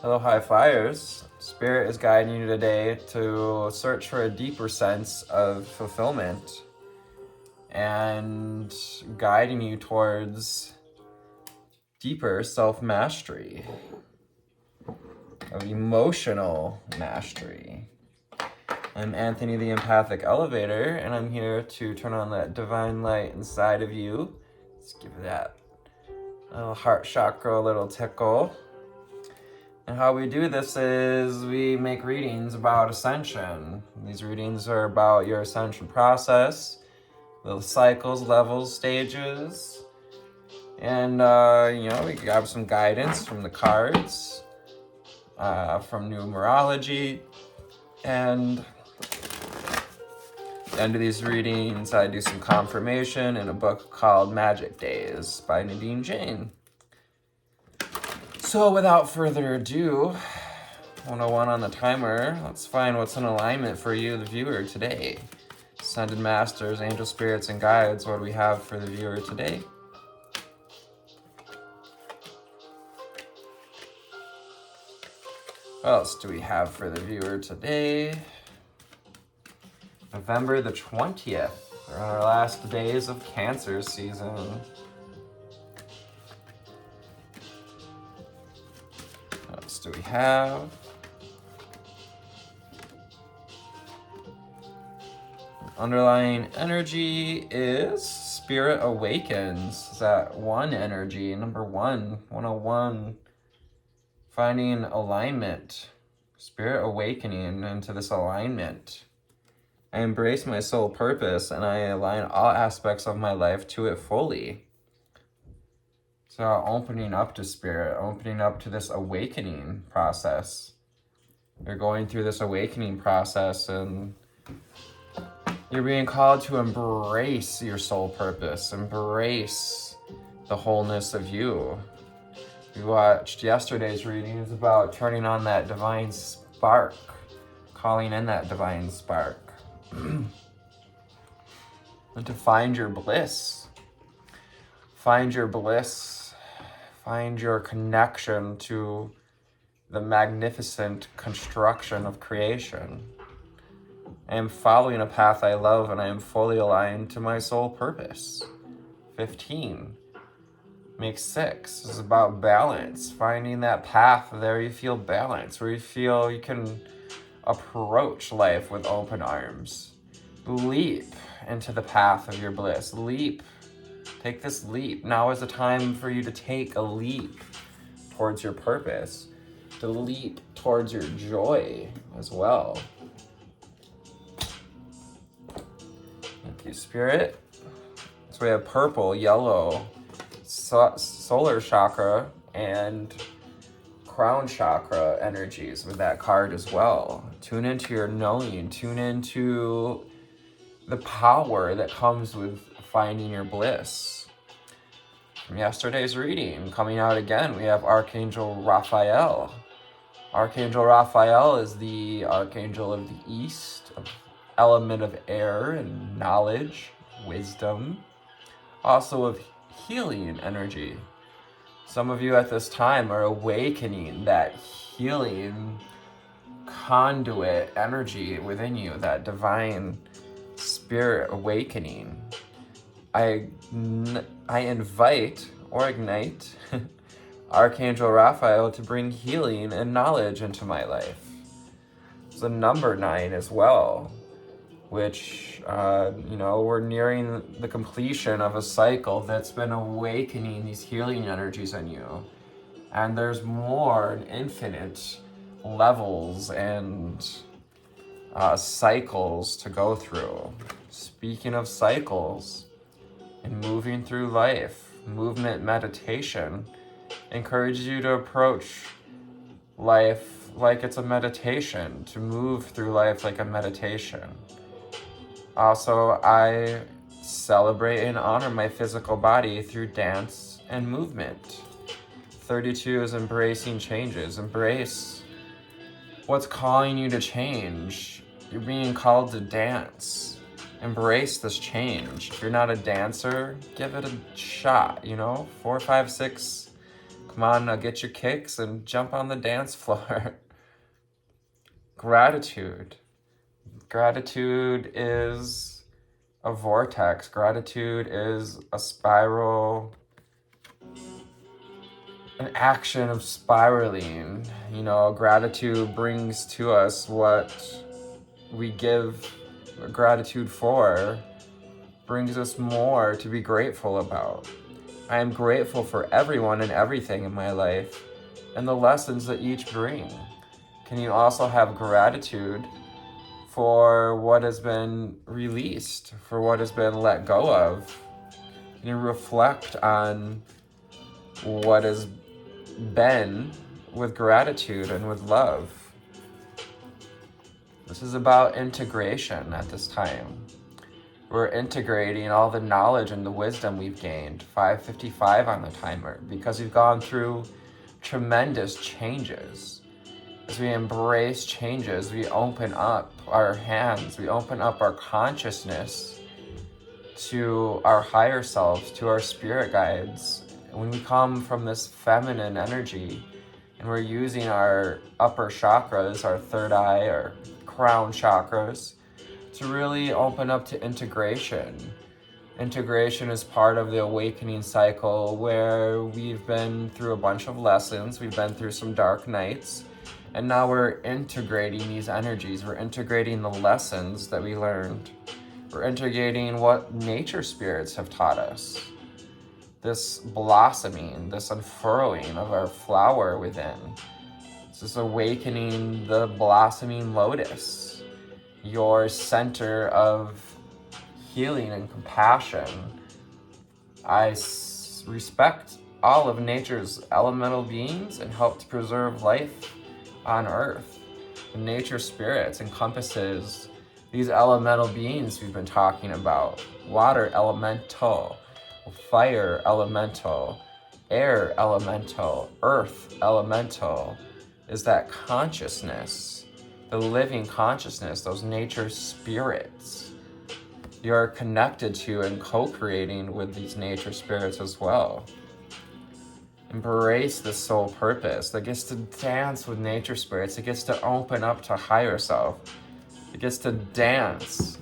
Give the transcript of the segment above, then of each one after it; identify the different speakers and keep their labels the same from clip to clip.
Speaker 1: Hello, high flyers. Spirit is guiding you today to search for a deeper sense of fulfillment and guiding you towards deeper self-mastery, of emotional mastery. I'm Anthony the Empathic Elevator, and I'm here to turn on that divine light inside of you. Let's give that little heart chakra a little tickle. And how we do this is we make readings about ascension. These readings are about your ascension process, the cycles, levels, stages. And, we grab some guidance from the cards, from numerology. And at the end of these readings, I do some confirmation in a book called Magic Days by Nadine Jane. So without further ado, 101 on the timer, let's find what's in alignment for you, the viewer, today. Ascended Masters, Angel Spirits, and Guides, what do we have for the viewer today? What else do we have for the viewer today? November the 20th, we're on our last days of Cancer season. What else do we have? Underlying energy is Spirit Awakens. Is that one energy? Number 101. Finding alignment. Spirit awakening into this alignment. I embrace my soul purpose and I align all aspects of my life to it fully. So opening up to spirit, opening up to this awakening process. You're going through this awakening process and you're being called to embrace your soul purpose, embrace the wholeness of you. We watched yesterday's readings about turning on that divine spark, calling in that divine spark. And to find your bliss. Find your bliss. Find your connection to the magnificent construction of creation. I am following a path I love and I am fully aligned to my soul purpose. 15 makes 6. This is about balance. Finding that path there you feel balance, where you feel you can approach life with open arms. Leap into the path of your bliss. Leap. Take this leap. Now is the time for you to take a leap towards your purpose, to leap towards your joy as well. Thank you, Spirit. So we have purple, yellow, solar chakra, and crown chakra energies with that card as well. Tune into your knowing. Tune into the power that comes with finding your bliss. From yesterday's reading, coming out again, we have Archangel Raphael. Archangel Raphael is the Archangel of the East, element of air and knowledge, wisdom, also of healing energy. Some of you at this time are awakening that healing conduit energy within you, that divine spirit awakening. I invite or ignite Archangel Raphael to bring healing and knowledge into my life. It's the number 9 as well, which, we're nearing the completion of a cycle that's been awakening these healing energies in you. And there's more, infinite levels and cycles to go through. Speaking of cycles and moving through life, movement meditation encourages you to approach life like it's a meditation, to move through life like a meditation. Also, I celebrate and honor my physical body through dance and movement. 32 is embracing changes. Embrace what's calling you to change. You're being called to dance. Embrace this change. If you're not a dancer, give it a shot, 4, 5, 6 Come on, now get your kicks and jump on the dance floor. Gratitude. Gratitude is a vortex. Gratitude is a spiral, an action of spiraling. You know, gratitude brings to us what we give gratitude for, brings us more to be grateful about. I am grateful for everyone and everything in my life and the lessons that each bring. Can you also have gratitude for what has been released, for what has been let go of? Can you reflect on what has been with gratitude and with love? This is about integration at this time. We're integrating all the knowledge and the wisdom we've gained, 5:55 on the timer, because we've gone through tremendous changes. As we embrace changes, we open up our hands, we open up our consciousness to our higher selves, to our spirit guides. And when we come from this feminine energy and we're using our upper chakras, our third eye, our crown chakras, to really open up to integration. Integration is part of the awakening cycle where we've been through a bunch of lessons, we've been through some dark nights, and now we're integrating these energies. We're integrating the lessons that we learned. We're integrating what nature spirits have taught us. This blossoming, this unfurling of our flower within. This is awakening the blossoming lotus, your center of healing and compassion. I respect all of nature's elemental beings and help to preserve life on Earth. The nature spirits encompasses these elemental beings we've been talking about. Water elemental, fire elemental, air elemental, earth elemental is that consciousness, the living consciousness, those nature spirits. You're connected to and co-creating with these nature spirits as well. Embrace the soul purpose that gets to dance with nature spirits. It gets to open up to higher self. It gets to dance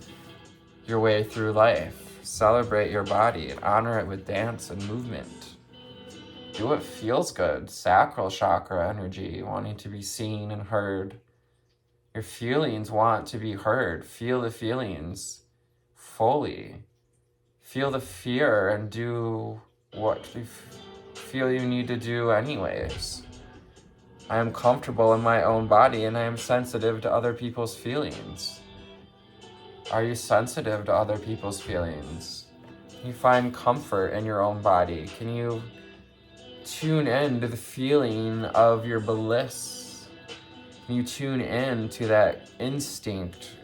Speaker 1: your way through life. Celebrate your body and honor it with dance and movement. Do what feels good. Sacral chakra energy, wanting to be seen and heard. Your feelings want to be heard. Feel the feelings fully. Feel the fear and do what you feel you need to do anyways. I am comfortable in my own body and I am sensitive to other people's feelings. Are you sensitive to other people's feelings? Can you find comfort in your own body? Can you tune in to the feeling of your bliss? Can you tune in to that instinct?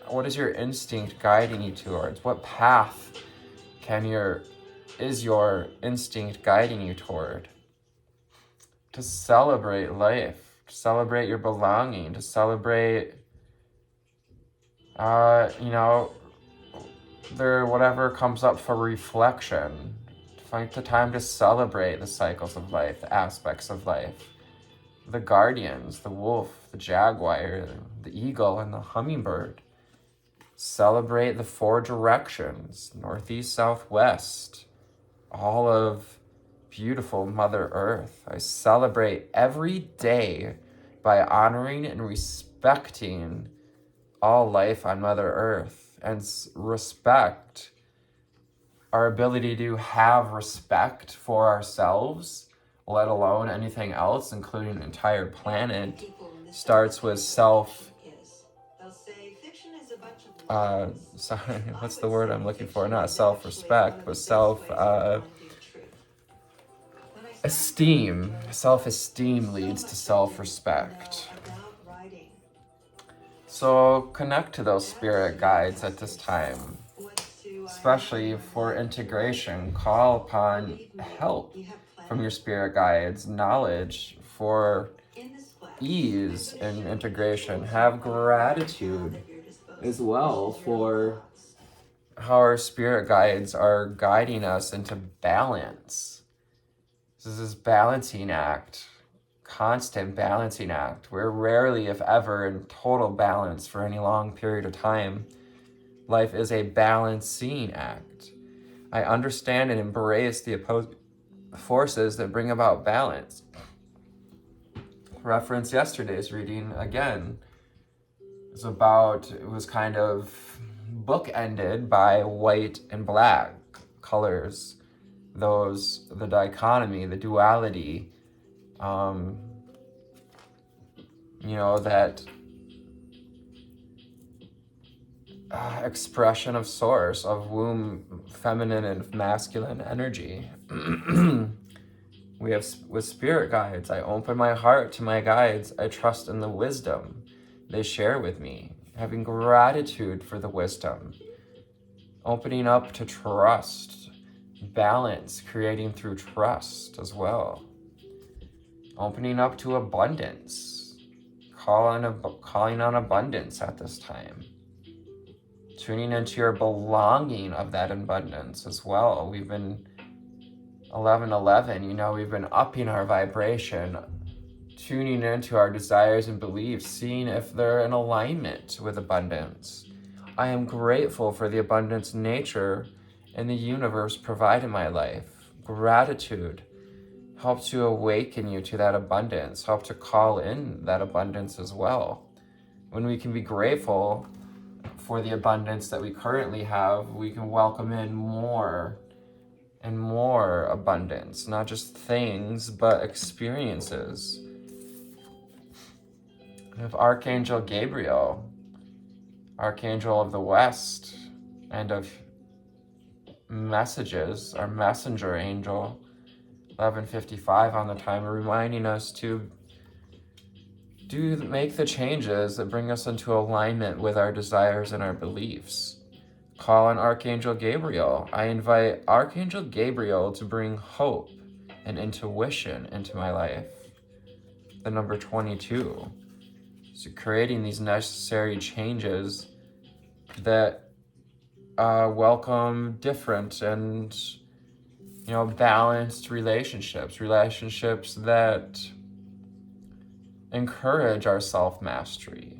Speaker 1: What is your instinct guiding you towards? What path is your instinct guiding you toward? To celebrate life, to celebrate your belonging, to celebrate, whatever comes up for reflection. To find the time to celebrate the cycles of life, the aspects of life. The guardians, the wolf, the jaguar, the eagle, and the hummingbird. Celebrate the four directions, northeast, southwest, all of beautiful Mother Earth. I celebrate every day by honoring and respecting all life on Mother Earth and respect our ability to have respect for ourselves, let alone anything else, including an entire planet, starts with sorry, what's the word I'm looking for? Not self-respect, but esteem. Self-esteem leads to self-respect. So connect to those spirit guides at this time, especially for integration. Call upon help from your spirit guides, knowledge for ease and integration. Have gratitude as well for how our spirit guides are guiding us into balance. This This is this balancing act, constant balancing act. We're rarely, if ever, in total balance for any long period of time. Life is a balancing act. I understand and embrace the opposing forces that bring about balance. Reference yesterday's reading again. It was kind of bookended by white and black colors. The dichotomy, the duality, that expression of source, of womb, feminine and masculine energy. We have with spirit guides, I open my heart to my guides. I trust in the wisdom they share with me, having gratitude for the wisdom, opening up to trust, balance, creating through trust as well, opening up to abundance, calling on abundance at this time, tuning into your belonging of that abundance as well. We've been 1111, we've been upping our vibration, tuning into our desires and beliefs, seeing if they're in alignment with abundance. I am grateful for the abundance nature and the universe provide in my life. Gratitude helps to awaken you to that abundance, help to call in that abundance as well. When we can be grateful for the abundance that we currently have, we can welcome in more and more abundance, not just things, but experiences. We have Archangel Gabriel, Archangel of the West, and of messages, our messenger angel, 1155 on the timer, reminding us to make the changes that bring us into alignment with our desires and our beliefs. Call on Archangel Gabriel. I invite Archangel Gabriel to bring hope and intuition into my life. The number 22. So creating these necessary changes that welcome different and balanced relationships that encourage our self-mastery.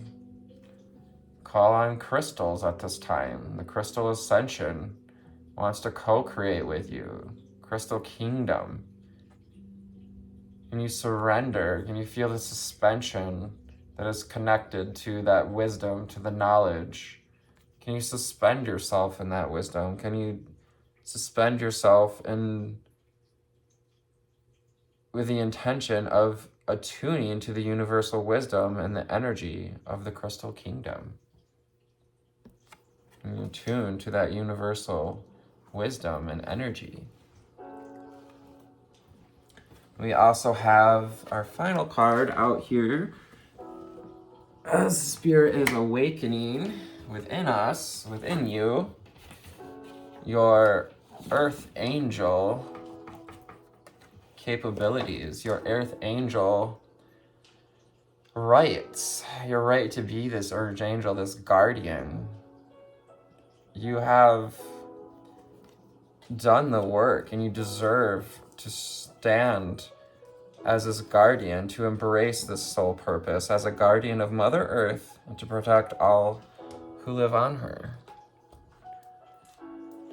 Speaker 1: Call on crystals at this time. The Crystal Ascension wants to co-create with you. Crystal Kingdom. Can you surrender? Can you feel the suspension that is connected to that wisdom, to the knowledge? Can you suspend yourself in that wisdom? Can you suspend yourself with the intention of attuning to the universal wisdom and the energy of the Crystal Kingdom? And you tune to that universal wisdom and energy. We also have our final card out here. As Spirit is awakening within us, within you, your Earth Angel capabilities, your Earth Angel rights, your right to be this Earth Angel, this guardian. You have done the work and you deserve to stand as this guardian, to embrace this soul purpose as a guardian of Mother Earth and to protect all who live on her.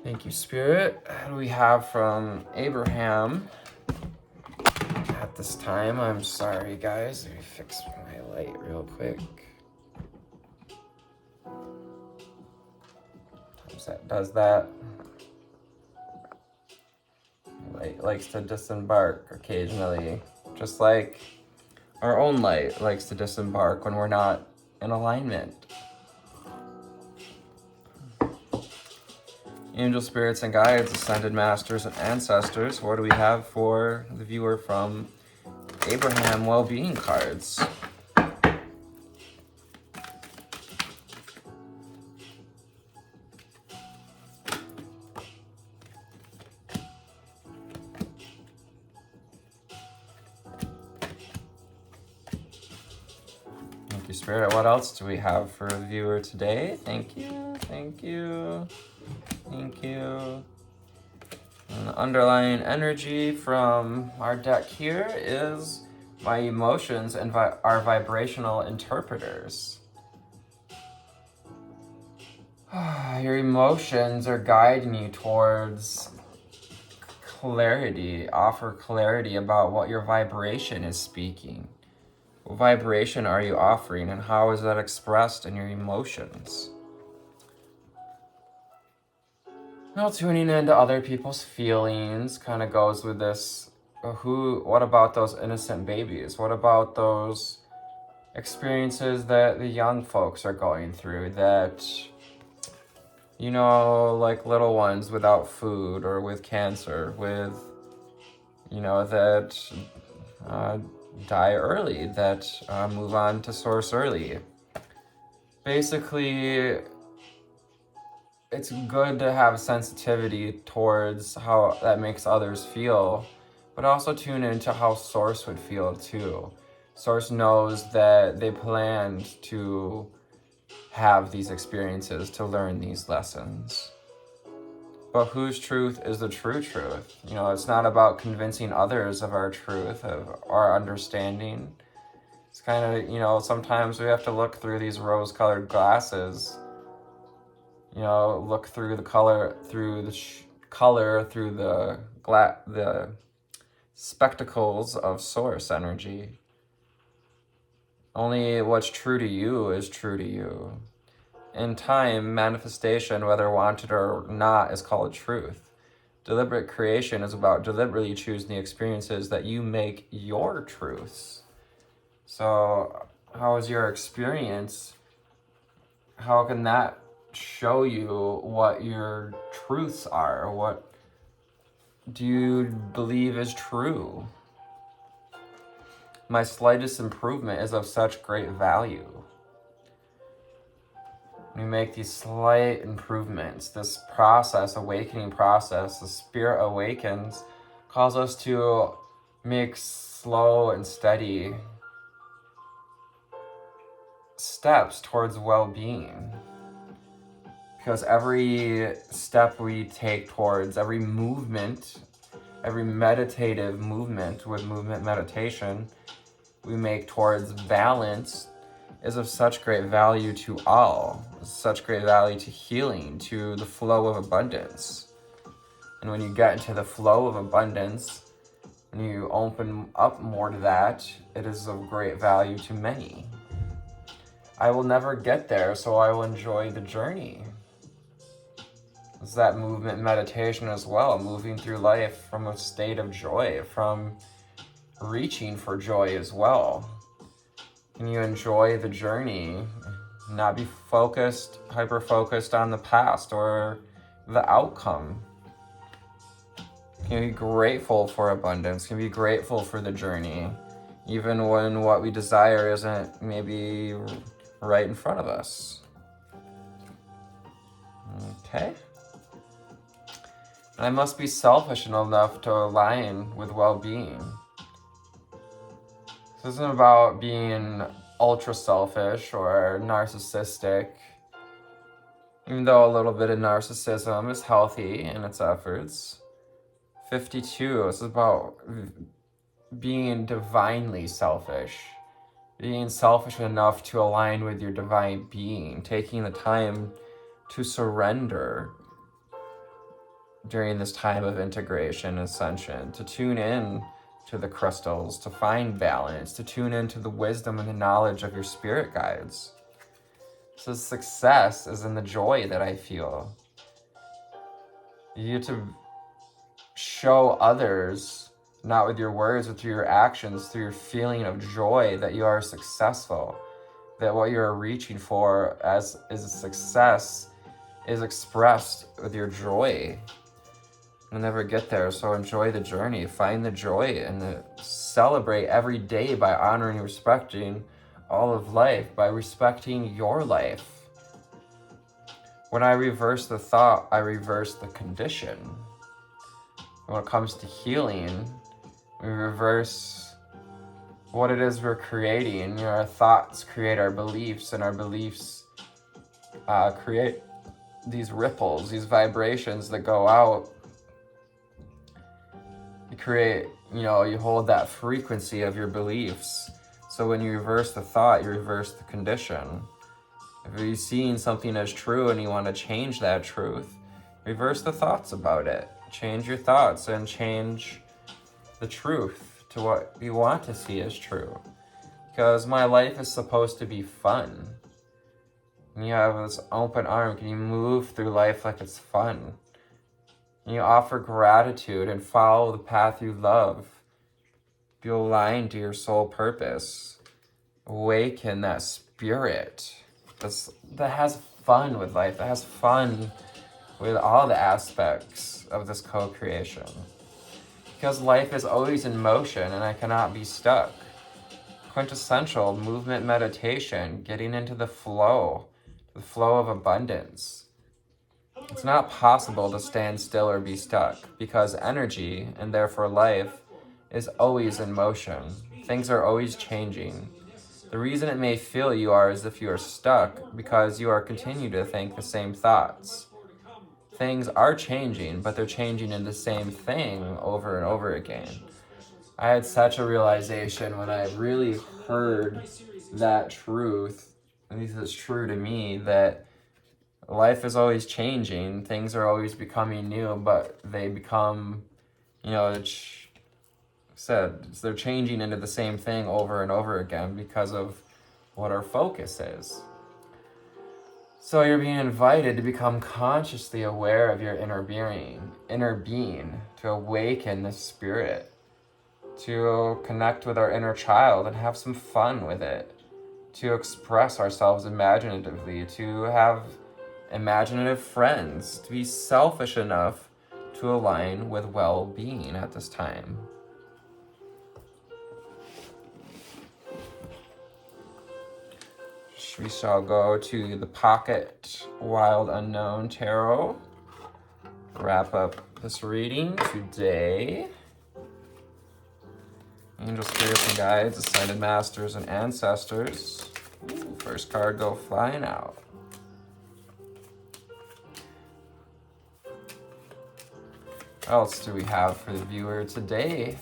Speaker 1: Thank you, Spirit. We have from Abraham at this time. I'm sorry, guys. Let me fix my light real quick. That does that. Light likes to disembark occasionally, just like our own light likes to disembark when we're not in alignment. Angel spirits and guides, ascended masters and ancestors, what do we have for the viewer from Abraham well-being cards? Thank you, Spirit. What else do we have for the viewer today? Thank you, thank you, thank you. And the underlying energy from our deck here is my emotions and are vibrational interpreters. Your emotions are guiding you towards clarity, offer clarity about what your vibration is speaking. What vibration are you offering, and how is that expressed in your emotions? Now, tuning into other people's feelings kind of goes with this. What about those innocent babies? What about those experiences that the young folks are going through that, like little ones without food or with cancer, that die early, that move on to source early. Basically, it's good to have sensitivity towards how that makes others feel, but also tune into how Source would feel too. Source knows that they planned to have these experiences to learn these lessons. But whose truth is the true truth? It's not about convincing others of our truth, of our understanding. It's kind of, sometimes we have to look through these rose-colored glasses. Look through the color, through the spectacles of source energy. Only what's true to you is true to you. In time, manifestation, whether wanted or not, is called truth. Deliberate creation is about deliberately choosing the experiences that you make your truths. So, how is your experience? How can that show you what your truths are? What do you believe is true? My slightest improvement is of such great value. We make these slight improvements. This process, awakening process, the spirit awakens, calls us to make slow and steady steps towards well-being. Because every step we take towards, every movement, every meditative movement with movement meditation we make towards balance is of such great value to all, such great value to healing, to the flow of abundance. And when you get into the flow of abundance, when you open up more to that, it is of great value to many. I will never get there, so I will enjoy the journey. It's that movement meditation as well, moving through life from a state of joy, from reaching for joy as well. Can you enjoy the journey, not be hyper-focused on the past or the outcome? Can you be grateful for abundance? Can you be grateful for the journey, even when what we desire isn't maybe right in front of us? Okay. And I must be selfish enough to align with well-being. This isn't about being ultra selfish or narcissistic, even though a little bit of narcissism is healthy in its efforts. 52, this is about being divinely selfish, being selfish enough to align with your divine being, taking the time to surrender during this time of integration and ascension, to tune in to the crystals, to find balance, to tune into the wisdom and the knowledge of your spirit guides. So success is in the joy that I feel. You get to show others, not with your words, but through your actions, through your feeling of joy, that you are successful, that what you're reaching for as is a success is expressed with your joy. You'll never get there, so enjoy the journey, find the joy, and celebrate every day by honoring and respecting all of life, by respecting your life. When I reverse the thought, I reverse the condition. When it comes to healing, we reverse what it is we're creating. Our thoughts create our beliefs, and our beliefs create these ripples, these vibrations that go out create, you hold that frequency of your beliefs. So when you reverse the thought, you reverse the condition. If you're seeing something as true and you want to change that truth, reverse the thoughts about it. Change your thoughts and change the truth to what you want to see as true. Because my life is supposed to be fun. And you have this open arm. Can you move through life like it's fun? And you offer gratitude and follow the path you love. Be aligned to your soul purpose. Awaken that spirit that has fun with life, that has fun with all the aspects of this co-creation. Because life is always in motion and I cannot be stuck. Quintessential movement meditation, getting into the flow of abundance. It's not possible to stand still or be stuck because energy, and therefore life, is always in motion. Things are always changing. The reason it may feel you are as if you are stuck because you are continuing to think the same thoughts. Things are changing, but they're changing in the same thing over and over again. I had such a realization when I really heard that truth, at least it's true to me, that life is always changing, things are always becoming new, but they become, they're changing into the same thing over and over again because of what our focus is. So you're being invited to become consciously aware of your inner being, to awaken the spirit, to connect with our inner child and have some fun with it, to express ourselves imaginatively, to have imaginative friends, to be selfish enough to align with well-being at this time. We shall go to the Pocket Wild Unknown Tarot. Wrap up this reading today. Angels, spirits, and guides, ascended masters, and ancestors. Ooh, first card go flying out. What else do we have for the viewer today?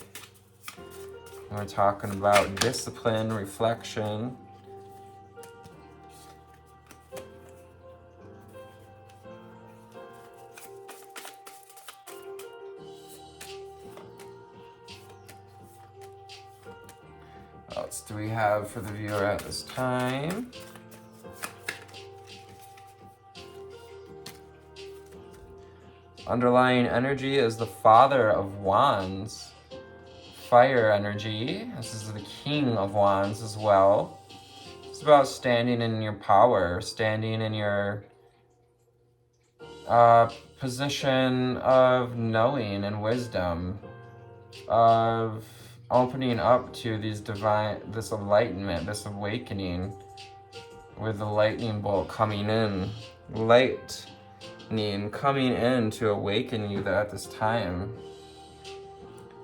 Speaker 1: We're talking about discipline, reflection. What else do we have for the viewer at this time? Underlying energy is the Father of Wands. Fire energy. This is the King of Wands as well. It's about standing in your power, standing in your position of knowing and wisdom, of opening up to this enlightenment, this awakening, with the lightning bolt coming in, coming in to awaken you at this time.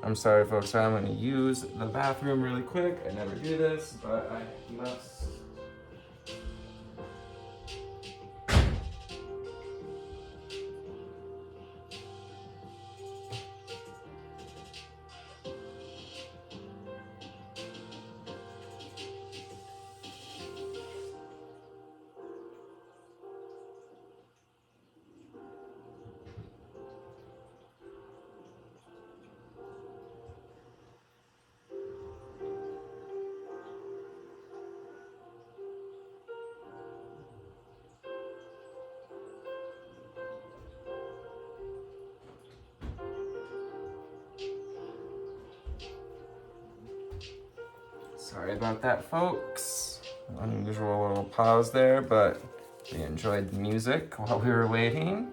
Speaker 1: I'm sorry, folks, I'm going to use the bathroom really quick. I never do this, but I must. Sorry about that, folks. Unusual little pause there, but we enjoyed the music while we were waiting.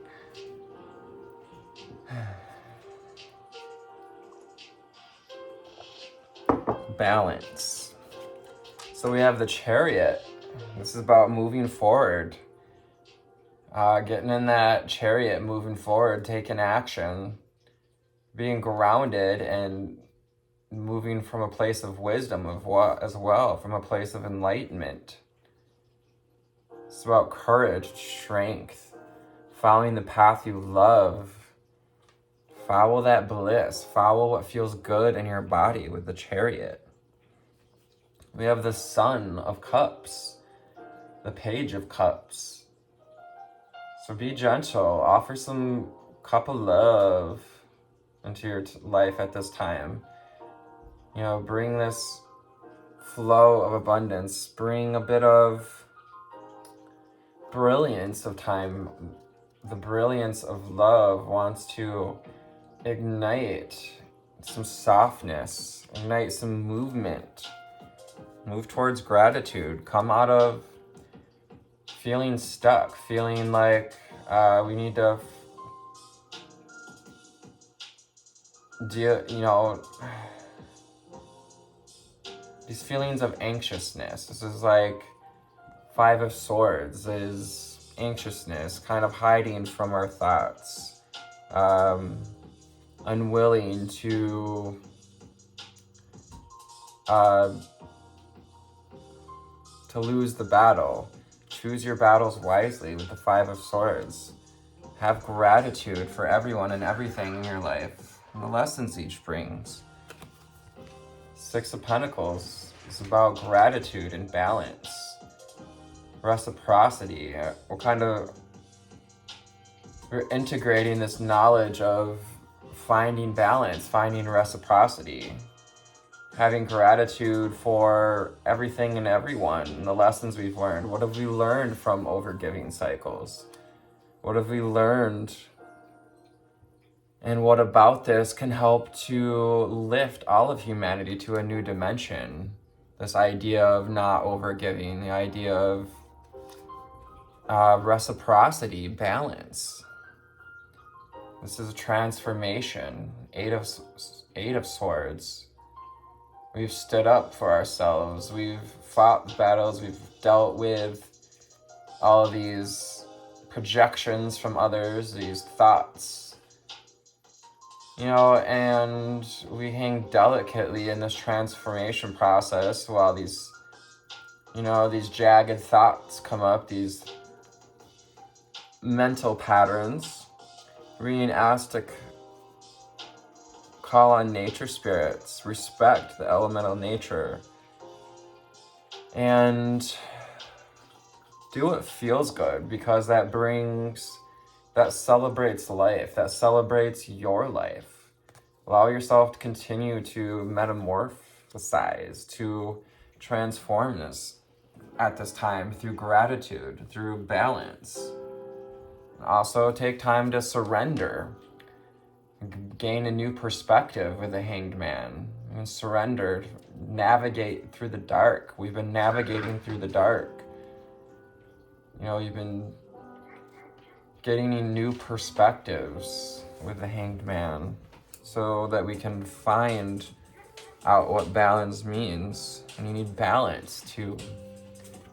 Speaker 1: Balance. So we have the Chariot. This is about moving forward. Getting in that chariot, moving forward, taking action, being grounded and moving from a place of wisdom as well, from a place of enlightenment. It's about courage, strength, following the path you love, Follow that bliss. Follow what feels good in your body with the Chariot. We have the Son of Cups, the Page of Cups. So be gentle. Offer some cup of love into your life at this time. You know, bring this flow of abundance. Bring a bit of brilliance of time. The brilliance of love wants to ignite some softness, ignite some movement. Move towards gratitude. Come out of feeling stuck, feeling like we need to deal, these feelings of anxiousness. This is like Five of Swords is anxiousness, kind of hiding from our thoughts, unwilling to lose the battle. Choose your battles wisely with the Five of Swords. Have gratitude for everyone and everything in your life and the lessons each brings. Six of Pentacles is about gratitude and balance. Reciprocity. We're integrating this knowledge of finding balance, finding reciprocity, having gratitude for everything and everyone and the lessons we've learned. What have we learned from overgiving cycles? What have we learned? And what about this can help to lift all of humanity to a new dimension? This idea of not overgiving, the idea of reciprocity, balance. This is a transformation. Eight of Swords. We've stood up for ourselves. We've fought battles. We've dealt with all of these projections from others, these thoughts. And we hang delicately in this transformation process while these jagged thoughts come up, these mental patterns. We're being asked to call on nature spirits, respect the elemental nature, and do what feels good, because that celebrates life, that celebrates your life. Allow yourself to continue to metamorphosize, to transform this at this time through gratitude, through balance. Also take time to surrender, gain a new perspective with the Hanged Man, and surrender, navigate through the dark. We've been navigating through the dark. You've been getting new perspectives with the Hanged Man so that we can find out what balance means. And you need balance to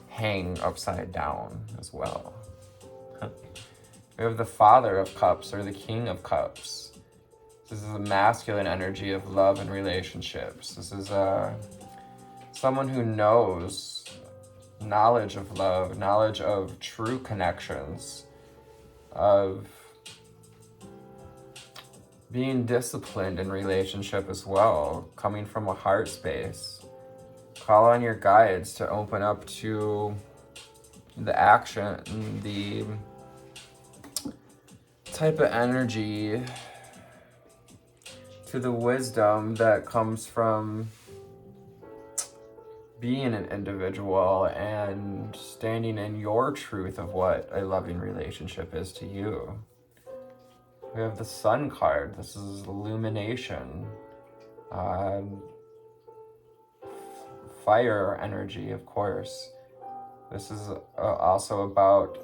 Speaker 1: hang upside down as well. We have the Father of Cups, or the King of Cups. This is the masculine energy of love and relationships. This is someone who knows knowledge of love, knowledge of true connections, of being disciplined in relationship as well, coming from a heart space. Call on your guides to open up to the action, the type of energy, to the wisdom that comes from being an individual and standing in your truth of what a loving relationship is to you. We have the Sun card. This is illumination, fire energy, of course. This is also about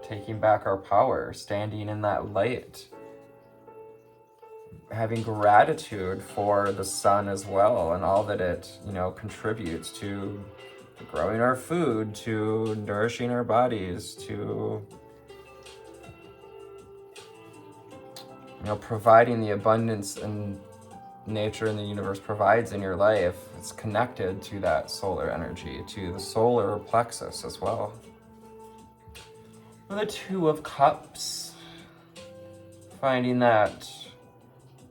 Speaker 1: taking back our power, standing in that light, having gratitude for the sun as well and all that it, contributes to growing our food, to nourishing our bodies, to providing the abundance and nature and the universe provides in your life. It's connected to that solar energy, to the solar plexus as well. The Two of Cups, finding that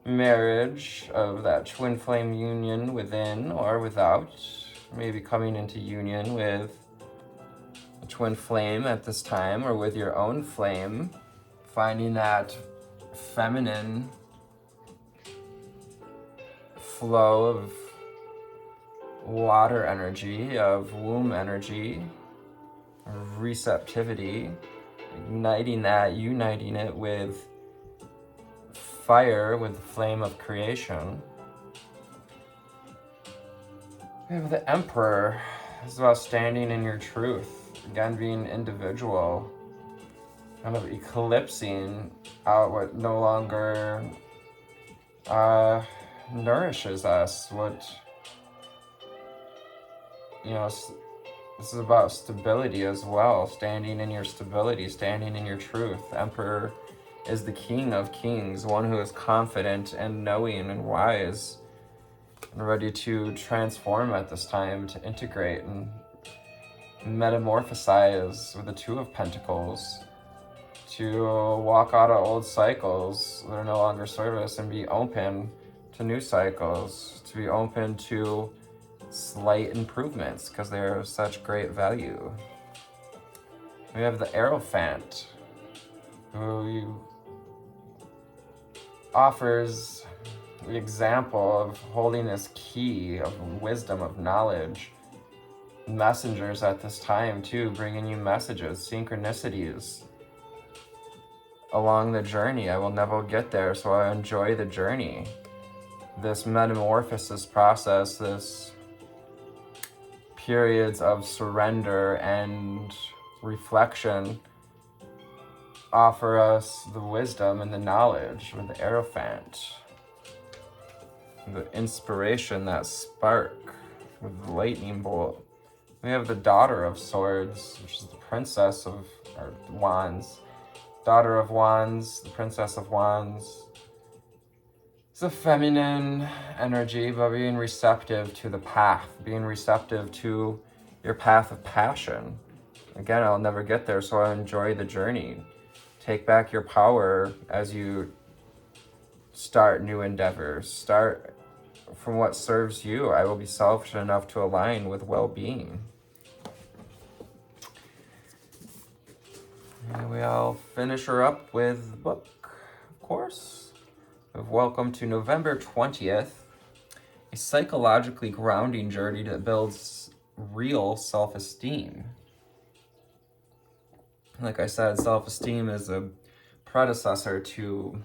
Speaker 1: marriage of that twin flame union within or without. Maybe coming into union with a twin flame at this time, or with your own flame, finding that feminine flow of water energy, of womb energy, of receptivity, igniting that, uniting it with fire, with the flame of creation. We have the Emperor. This is about standing in your truth. Again, being individual. Kind of eclipsing out what no longer nourishes us. What, this is about stability as well. Standing in your stability, standing in your truth. The Emperor is the king of kings, one who is confident and knowing and wise, and ready to transform at this time, to integrate and metamorphosize with the Two of Pentacles, to walk out of old cycles that are no longer serve us and be open to new cycles, to be open to slight improvements because they're of such great value. We have the Hierophant, who offers the example of holding this key of wisdom, of knowledge. Messengers at this time too, bringing you messages, synchronicities along the journey. I will never get there, so I enjoy the journey. This metamorphosis process, this periods of surrender and reflection offer us the wisdom and the knowledge with the Hierophant. The inspiration, that spark with the lightning bolt. We have the Daughter of Swords, which is the Princess of Wands. Daughter of Wands, the Princess of Wands. It's a feminine energy, but being receptive to the path, being receptive to your path of passion. Again, I'll never get there, so I enjoy the journey. Take back your power as you start new endeavors. Start from what serves you. I will be selfish enough to align with well-being. And we'll finish her up with the book, of course. Welcome to November 20th, a psychologically grounding journey that builds real self-esteem. Like I said, self-esteem is a predecessor to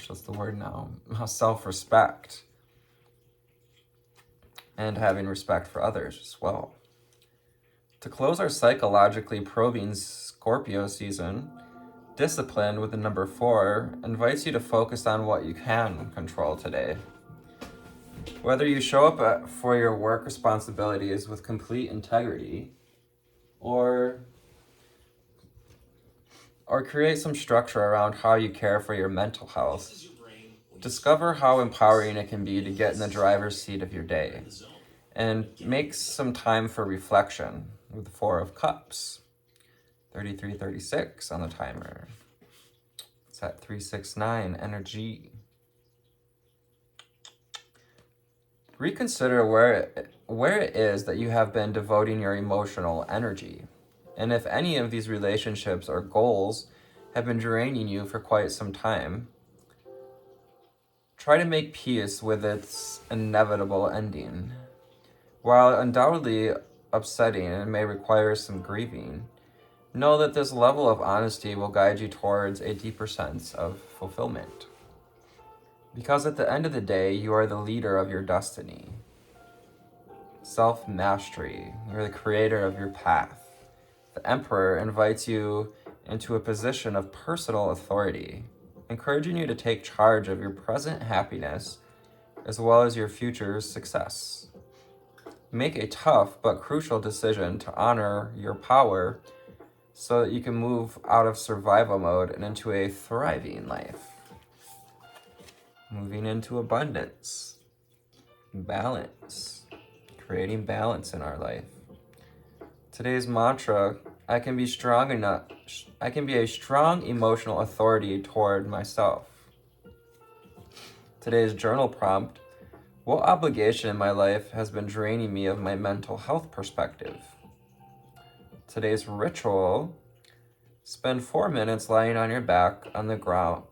Speaker 1: what's the word now? Self-respect. And having respect for others as well. To close our psychologically probing Scorpio season, Discipline with the number 4 invites you to focus on what you can control today. Whether you show up for your work responsibilities with complete integrity, or create some structure around how you care for your mental health, discover how empowering it can be to get in the driver's seat of your day, and make some time for reflection with the 4 of Cups. 33:36 on the timer. It's at 369 energy. Reconsider where it is that you have been devoting your emotional energy, and if any of these relationships or goals have been draining you for quite some time. Try to make peace with its inevitable ending. While undoubtedly upsetting and may require some grieving, know that this level of honesty will guide you towards a deeper sense of fulfillment. Because at the end of the day, you are the leader of your destiny. Self-mastery, you're the creator of your path. The Emperor invites you into a position of personal authority, encouraging you to take charge of your present happiness as well as your future success. Make a tough but crucial decision to honor your power so that you can move out of survival mode and into a thriving life. Moving into abundance, balance, creating balance in our life. Today's mantra I can be a strong emotional authority toward myself. Today's journal prompt: what obligation in my life has been draining me of my mental health perspective? Today's ritual: spend 4 minutes lying on your back on the ground